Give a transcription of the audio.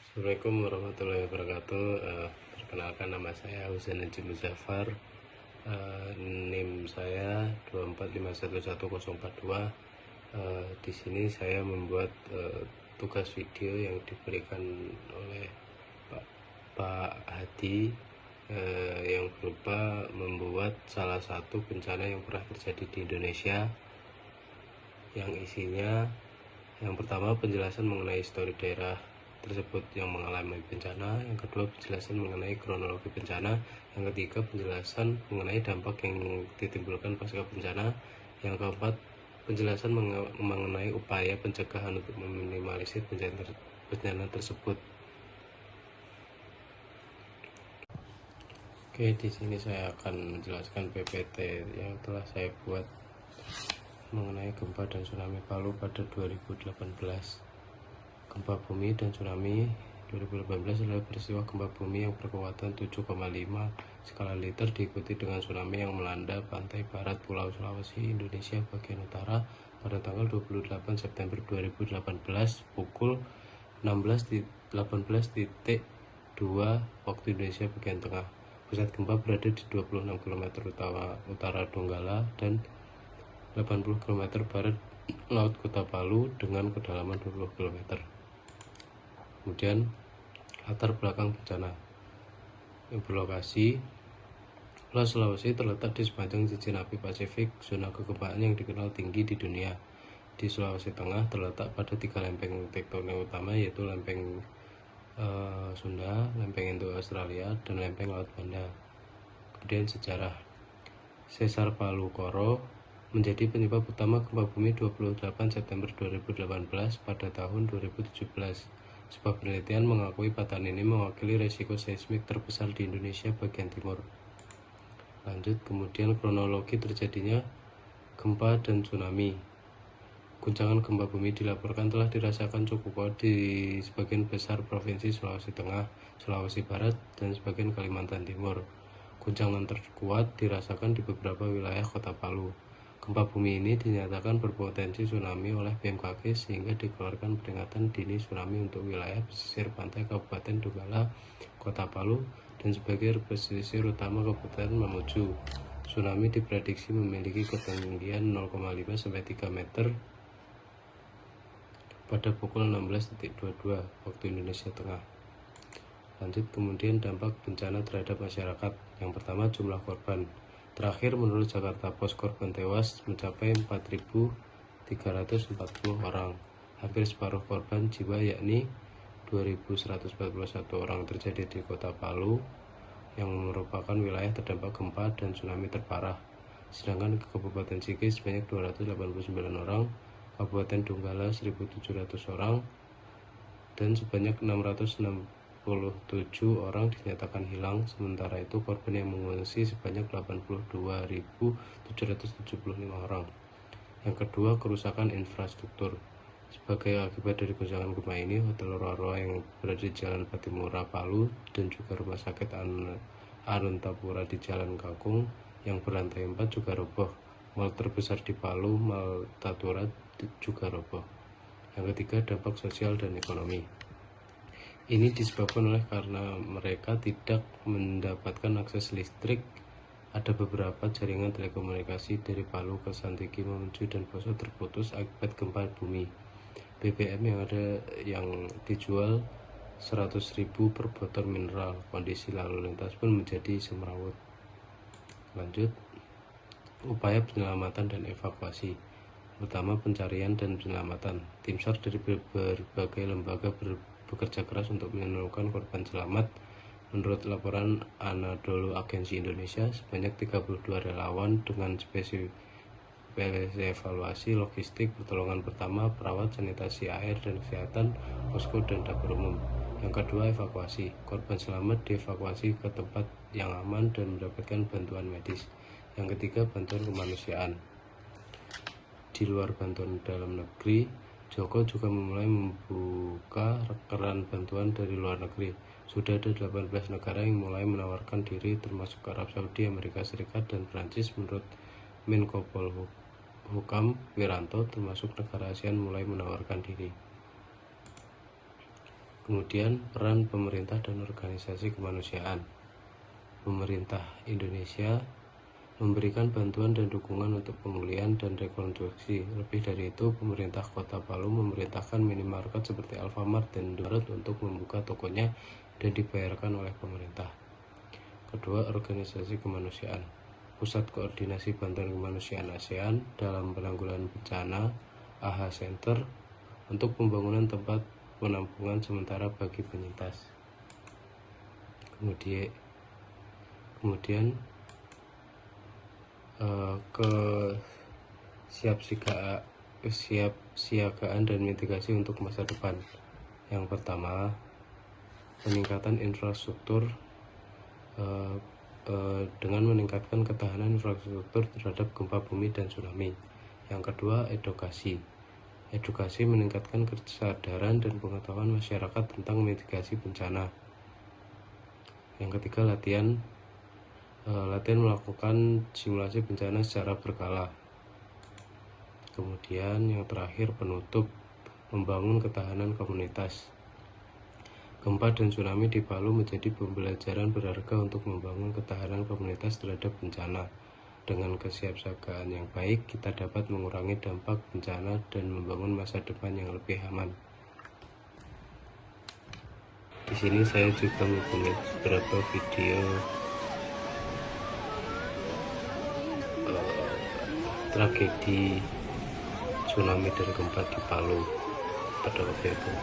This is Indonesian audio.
Assalamualaikum warahmatullahi wabarakatuh. Perkenalkan, nama saya Husain Najib Muzaffar. NIM saya 245111042. Di sini saya membuat tugas video yang diberikan oleh Pak Hadi, yang berupa membuat salah satu bencana yang pernah terjadi di Indonesia, yang isinya yang pertama penjelasan mengenai histori daerah tersebut yang mengalami bencana, yang kedua penjelasan mengenai kronologi bencana, yang ketiga penjelasan mengenai dampak yang ditimbulkan pasca bencana, yang keempat penjelasan mengenai upaya pencegahan untuk meminimalisir bencana tersebut. Oke, di sini saya akan menjelaskan PPT yang telah saya buat mengenai gempa dan tsunami Palu pada 2018. Gempa bumi dan tsunami 2018 adalah peristiwa gempa bumi yang berkekuatan 7,5 skala Richter diikuti dengan tsunami yang melanda pantai barat Pulau Sulawesi, Indonesia bagian utara pada tanggal 28 September 2018 pukul 18.18.2 waktu Indonesia bagian tengah. Pusat gempa berada di 26 km utara Donggala dan 80 km barat laut Kota Palu dengan kedalaman 20 km. Kemudian latar belakang bencana yang berlokasi Pulau Sulawesi terletak di sepanjang cincin api Pasifik, zona kegempaan yang dikenal tinggi di dunia. Di Sulawesi Tengah terletak pada 3 lempeng tektonik utama, yaitu lempeng Sunda, lempeng Indo-Australia, dan lempeng Laut Banda. Kemudian sejarah. Sesar Palu Koro menjadi penyebab utama gempa bumi 28 September 2018 pada tahun 2017. Sebuah penelitian mengakui patahan ini mewakili resiko seismik terbesar di Indonesia bagian timur. Lanjut, kemudian kronologi terjadinya gempa dan tsunami. Guncangan gempa bumi dilaporkan telah dirasakan cukup kuat di sebagian besar provinsi Sulawesi Tengah, Sulawesi Barat, dan sebagian Kalimantan Timur. Guncangan terkuat dirasakan di beberapa wilayah Kota Palu. Gempa bumi ini dinyatakan berpotensi tsunami oleh BMKG sehingga dikeluarkan peringatan dini tsunami untuk wilayah pesisir pantai Kabupaten Donggala, Kota Palu, dan sebagai pesisir utama Kabupaten Mamuju. Tsunami diprediksi memiliki ketinggian 0,5 sampai 3 meter pada pukul 16.22 waktu Indonesia Tengah. Lanjut, kemudian dampak bencana terhadap masyarakat. Yang pertama, jumlah korban. Terakhir, menurut Jakarta Post, korban tewas mencapai 4.340 orang. Hampir separuh korban jiwa, yakni 2.141 orang, terjadi di Kota Palu yang merupakan wilayah terdampak gempa dan tsunami terparah. Sedangkan Kabupaten Sigi sebanyak 289 orang, Kabupaten Donggala 1.700 orang, dan sebanyak 667 orang dinyatakan hilang. Sementara itu korban yang mengungsi sebanyak 82.775 orang. Yang kedua, kerusakan infrastruktur. Sebagai akibat dari guncangan gempa ini, Hotel Roa-Roa yang berada di Jalan Patimura, Palu, dan juga Rumah Sakit Aruntapura di Jalan Kakung yang berlantai 4 juga roboh. Mal terbesar di Palu, Mal Tatura, juga roboh. Yang ketiga, dampak sosial dan ekonomi. Ini disebabkan oleh karena mereka tidak mendapatkan akses listrik. Ada beberapa jaringan telekomunikasi dari Palu ke Santiki, Mamuju, dan Poso terputus akibat gempa bumi. BBM yang dijual 100.000 per botol mineral. Kondisi lalu lintas pun menjadi semrawut. Lanjut, upaya penyelamatan dan evakuasi. Pertama, pencarian dan penyelamatan. Tim SAR dari berbagai lembaga bekerja keras untuk menemukan korban selamat. Menurut laporan Anadolu Agensi Indonesia, sebanyak 32 relawan dengan spesifikasi evaluasi, logistik, pertolongan pertama, perawat, sanitasi air dan kesehatan, posko, dan dapur umum. Yang kedua, evakuasi. Korban selamat dievakuasi ke tempat yang aman dan mendapatkan bantuan medis. Yang ketiga, bantuan kemanusiaan. Di luar bantuan dalam negeri, Joko juga mulai membuka keran bantuan dari luar negeri. Sudah ada 18 negara yang mulai menawarkan diri, termasuk Arab Saudi, Amerika Serikat, dan Prancis. Menurut Menko Polhukam Wiranto, termasuk negara ASEAN mulai menawarkan diri. Kemudian peran pemerintah dan organisasi kemanusiaan. Pemerintah Indonesia memberikan bantuan dan dukungan untuk pemulihan dan rekonstruksi. Lebih dari itu, pemerintah Kota Palu memerintahkan minimarket seperti Alfamart dan Indomaret untuk membuka tokonya dan dibayarkan oleh pemerintah. Kedua, organisasi kemanusiaan. Pusat Koordinasi Bantuan Kemanusiaan ASEAN dalam penanggulangan bencana AHA Center untuk pembangunan tempat penampungan sementara bagi penyintas. Kemudian kesiapsiagaan dan mitigasi untuk masa depan. Yang pertama, peningkatan infrastruktur dengan meningkatkan ketahanan infrastruktur terhadap gempa bumi dan tsunami. Yang kedua, edukasi meningkatkan kesadaran dan pengetahuan masyarakat tentang mitigasi bencana. Yang ketiga, latihan melakukan simulasi bencana secara berkala. Kemudian yang terakhir, penutup, membangun ketahanan komunitas. Gempa dan tsunami di Palu menjadi pembelajaran berharga untuk membangun ketahanan komunitas terhadap bencana. Dengan kesiapsiagaan yang baik, kita dapat mengurangi dampak bencana dan membangun masa depan yang lebih aman. Di sini saya juga mempunyai beberapa video tragedi tsunami dan gempa di Palu pada waktu itu.